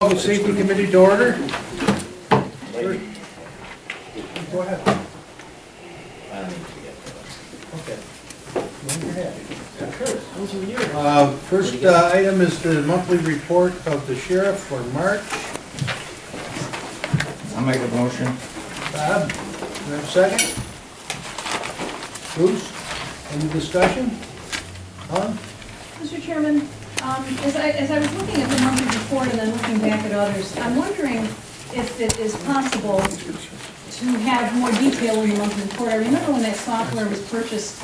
Public Safety Committee to order. Go ahead. Okay. First item is the monthly report of the sheriff for March. I'll make a motion. Bob, do you have a second? Bruce, any discussion? Helen? Mr. Chairman, as I was looking at the monthly report and then looking back at others, I'm wondering if it is possible to have more detail in the monthly report. I remember when that software was purchased,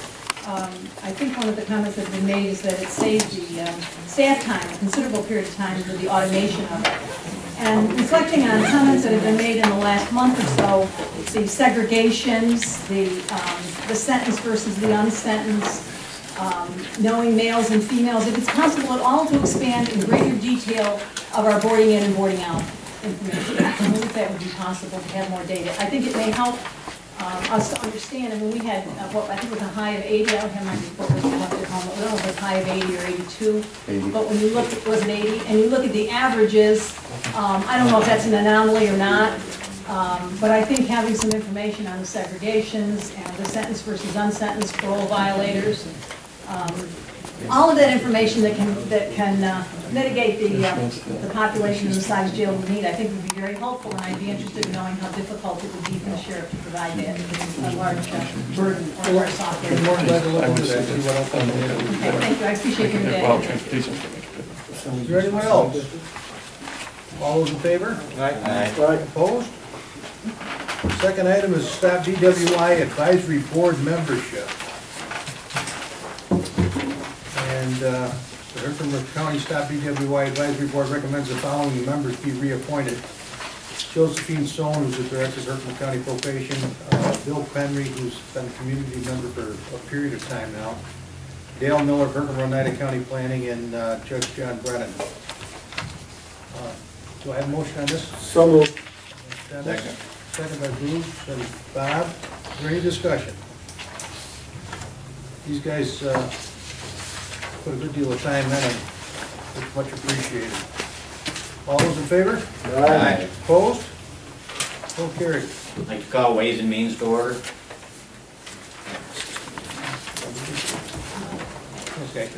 I think one of the comments that have been made is that it saved the staff time, a considerable period of time, with the automation of it. And reflecting on comments that have been made in the last month or so, the segregations, the sentence versus the unsentenced, knowing males and females, if it's possible at all to expand in greater detail of our boarding in and boarding out information. I wonder if that would be possible to have more data. I think it may help us to understand. I mean, we had, what I think it was a high of 80. I don't have my report with me left at home. I don't know if it was high of 80 or 82. 80. But when you look, was it 80? And you look at the averages, I don't know if that's an anomaly or not. But I think having some information on the segregations and the sentence versus unsentenced parole violators, all of that information that can mitigate the population and the size jail we need, I think would be very helpful, and I'd be interested in knowing how difficult it would be for the sheriff to provide that. A large burden for our software. I'm more glad to look into that, see what else I'm going to do. Okay, thank you. I appreciate your day. Is there anyone else? All those in favor? Aye. Opposed? Second item is Stop DWI Advisory Board membership. And the Herkimer County Stop DWI Advisory Board recommends the following members be reappointed. Josephine Sohn, who's the Director of Herkimer County Probation, Bill Penry, who's been a community member for a period of time now, Dale Miller of Herkimer Oneida County Planning, and Judge John Brennan. Do I have a motion on this? So moved. Second. Second by Bruce and Bob. Is there any discussion? These guys put a good deal of time in, and it's much appreciated. All those in favor? Aye. Opposed? So carried. I'd like to call Ways and Means to order. Okay.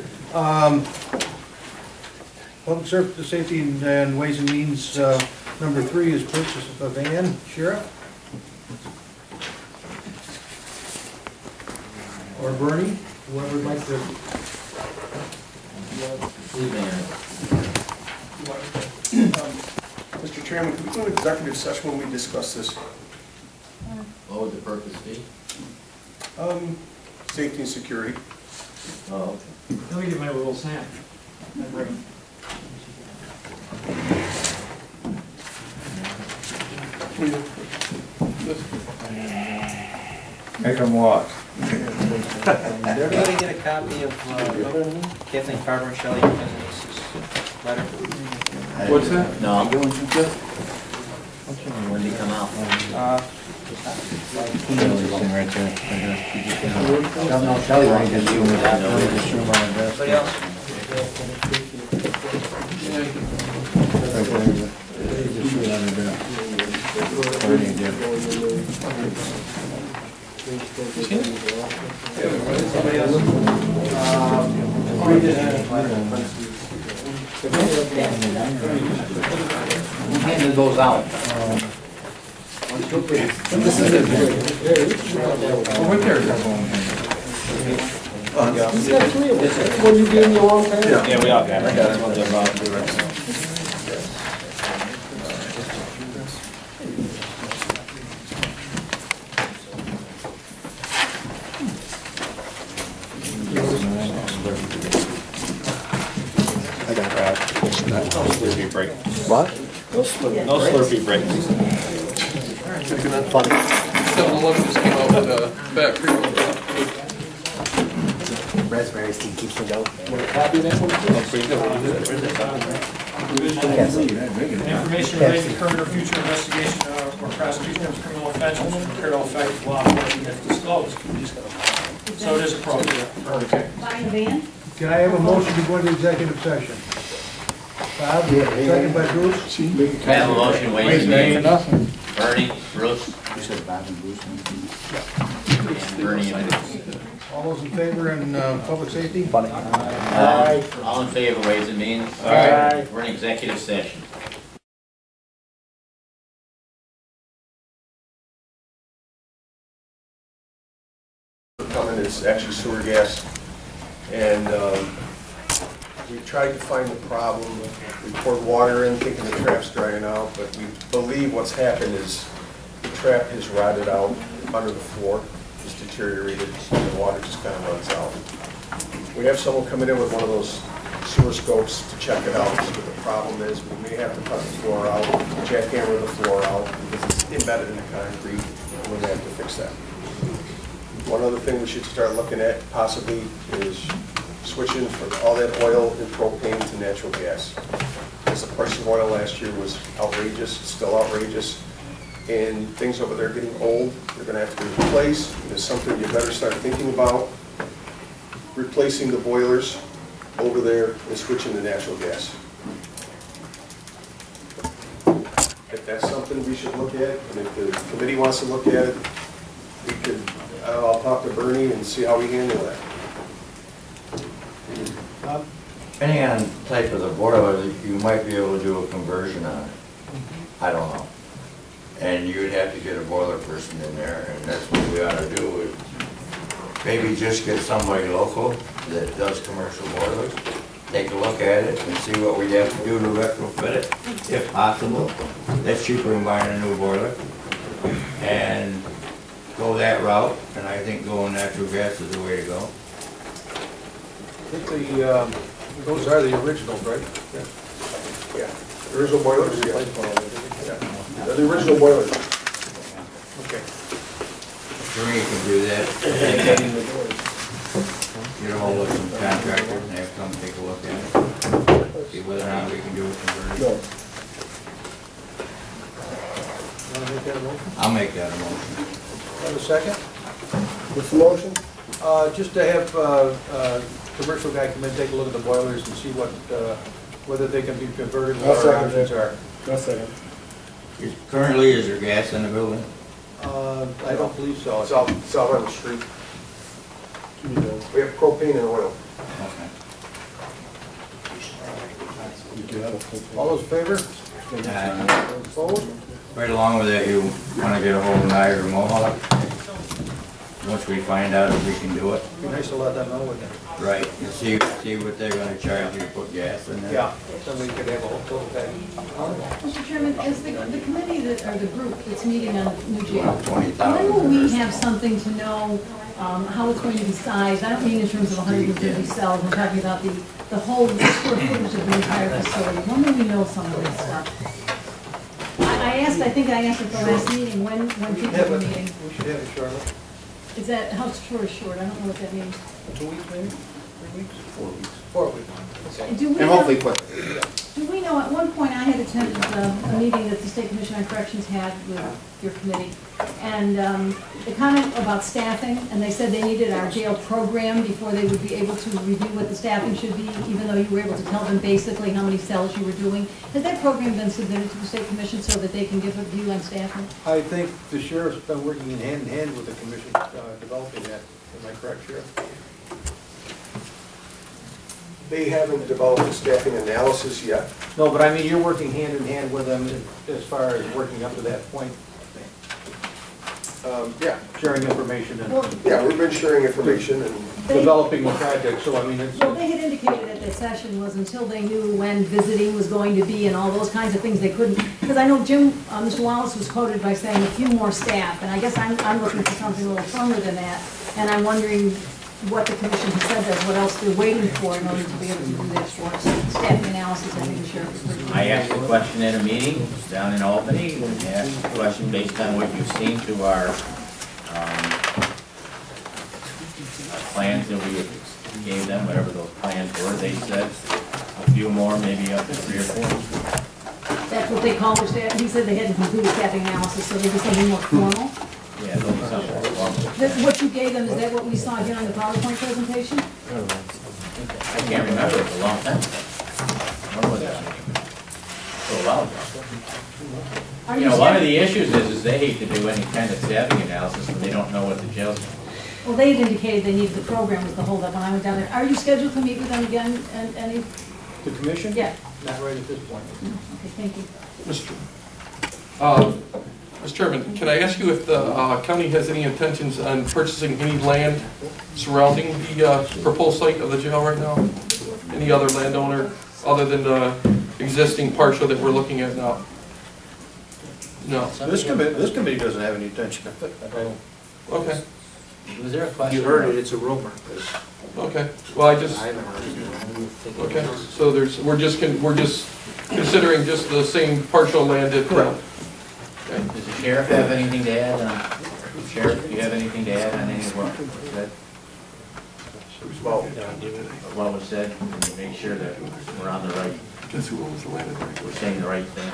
Public Service Safety and Ways and Means number 3 is purchase of a van. Sheriff? Or Bernie? Whoever would like to. Mr. Chairman, could we go to executive session when we discuss this? What would the purpose be? Safety and security. Oh, okay. Let me get my little snack. Make them walk. Did everybody get a copy of Kathleen Carter and Shelley Business's letter? What's that? No. When did he come out? Anybody else? Somebody else? Who handed those out? This is it. What there is that going What you gave me a long time? Yeah, we all got it. I got that. No Slurpee break. What? No Slurpee break. Funny. 7-Eleven just came out with a fat pre-roll. Raspberry seed keeps me going. Copy that one? Information related to current or future investigation or prosecution of criminal offense will be prepared all facts law enforcement if disclosed. So it is appropriate. Okay. Buying a van? Can I have a motion to go into executive session? Bob, second by Bruce. Can I have a motion, Ways and Means? Bernie, Bruce, You said Bob and Bruce. and Bernie and Bruce. All those in favor in public safety? All in favor, Ways and Means? Aye. We're in executive session. Coming is actually sewer gas, and we tried to find the problem. We poured water in thinking the trap's drying out, but we believe what's happened is the trap has rotted out under the floor, it's deteriorated, and the water just kind of runs out. We have someone coming in with one of those sewer scopes to check it out, see what the problem is. We may have to cut the floor out, jackhammer the floor out, because it's embedded in the concrete, and we're going to have to fix that. One other thing we should start looking at possibly is switching from all that oil and propane to natural gas. Because the price of oil last year was outrageous, it's still outrageous, and things over there are getting old, they're going to have to be replaced. It's something you better start thinking about, replacing the boilers over there and switching to natural gas. If that's something we should look at, and if the committee wants to look at it, we could, I'll talk to Bernie and see how we handle that. Depending on the type of the boiler, you might be able to do a conversion on it. I don't know. And you'd have to get a boiler person in there, and that's what we ought to do. Is maybe just get somebody local that does commercial boilers, take a look at it and see what we have to do to retrofit it, if possible. That's cheaper than buying a new boiler. And go that route, and I think going natural gas is the way to go. I think those are the originals, right? Yeah. The original boilers? Yeah. They're the original boilers. Okay. Sure, you can do that. Get a hold of some contractors and have them take a look at it. See whether or not we can do a conversion. Want to make that a motion? I'll make that a motion. Have a second? What's the motion? Just to have commercial guy come in, take a look at the boilers and see what, whether they can be converted, what our options are. Currently, is there gas in the building? I don't believe so. It's out on the street. We have propane and oil. Okay. All those in favor? Opposed? Right along with that, you want to get a hold of Niagara Mohawk? Once we find out if we can do it. Be nice to let them know again. Right, and see what they're going to charge you to put gas in there. Yeah, somebody could have a whole total package. Mr. Chairman, is the committee that, or the group that's meeting on New Jail, 20,000. when will we have something to know how it's going to be sized? I don't mean in terms of 150 cells, I'm talking about the whole square footage of the entire facility. When will we know some of this stuff? I think I asked at the last meeting, when people were meeting. We should have it, Charlotte. Is that, how short is short? I don't know what that means. 2 weeks maybe? 3 weeks? 4 weeks. 4 weeks. Okay. Do we And know- hopefully quick. Do we know, at one point I had attended a meeting that the State Commission on Corrections had with your committee, and the comment about staffing, and they said they needed our jail program before they would be able to review what the staffing should be, even though you were able to tell them basically how many cells you were doing. Has that program been submitted to the State Commission so that they can give a view on staffing? I think the sheriff's been working hand in hand with the commission developing that. Am I correct, Sheriff? They haven't developed a staffing analysis yet. No, but I mean, you're working hand in hand with them as far as working up to that point, Yeah. sharing information and Well, Yeah, we've been sharing information and developing the project, so I mean, it's, Well, they had indicated at that session was until they knew when visiting was going to be and all those kinds of things, they couldn't, because I know Mr. Wallace was quoted by saying a few more staff, and I guess I'm looking for something a little firmer than that, and I'm wondering what the commission has said, that what else they're waiting for in order to be able to do that short staffing analysis. I think the sheriff was pretty. I asked a question at a meeting down in Albany, and I asked a question based on what you've seen through our plans that we gave them, whatever those plans were. They said a few more, maybe up to 3 or 4. That's what they call their staff. He said they hadn't completed staffing analysis, so they did something more formal. Yeah, there'll be something more formal. What you gave them, is that what we saw here on the PowerPoint presentation? I can't remember, it's a long time ago. When was that? to allow that. Are You know, one of scheduled- the issues is they hate to do any kind of staffing analysis when they don't know what the jail's doing. Well, they had indicated they needed the program was the holdup when I went down there. Are you scheduled to meet with them again and any? The commission? Yeah, Not right at this point. okay, thank you. Mr. Chairman, can I ask you if the county has any intentions on purchasing any land surrounding the proposed site of the jail right now? Any other landowner other than the existing partial that we're looking at now? No. This committee doesn't have any intention of it. Okay. Was there a question? You heard it, it's a rumor. Okay. Well, I just. I haven't heard it. Okay. So we're just considering just the same partial land at. Does the sheriff have anything to add on? Sheriff, do you have anything to add on any of what was said? And to make sure that we're on the right, Guess who owns the land? we're saying the right thing.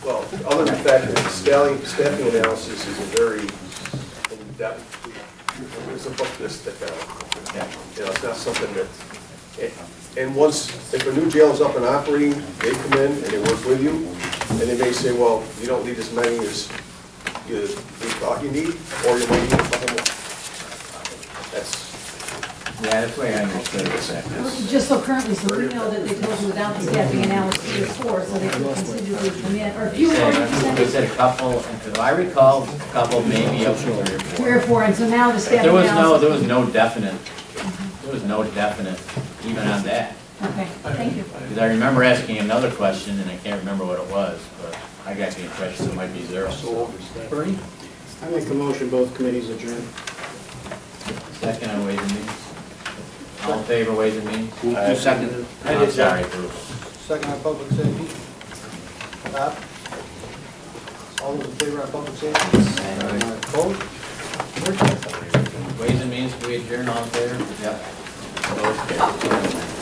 Well, other than the fact that the staffing analysis is a very in-depth, there's a book this thick out. Yeah. You know, it's not something that, and once, if a new jail is up and operating, they come in and they work with you, and they may say, well, you don't need as many as you thought you need, or you may need a couple more. That's the way I understood it. Just so currently, so we know that they told you without the staffing analysis there's 4, so they could considerably come in, or a few more They percentage. said a couple, and if I recall, a couple, maybe up to 3 or 4. 3 or 4, and so now the staffing There was analysis. no definite, even on that. Okay, thank you. Because I remember asking another question, and I can't remember what it was, but I got the impression it might be 0. Bernie? I make a motion, both committees adjourn. Second on Ways and Means. All in favor, Ways and Means? Second. I'm sorry, Bruce. Second on public safety. Bob? All those in favor on public safety? Opposed? Ways and Means, do we adjourn, all in favor? Yep. Opposed? Carried.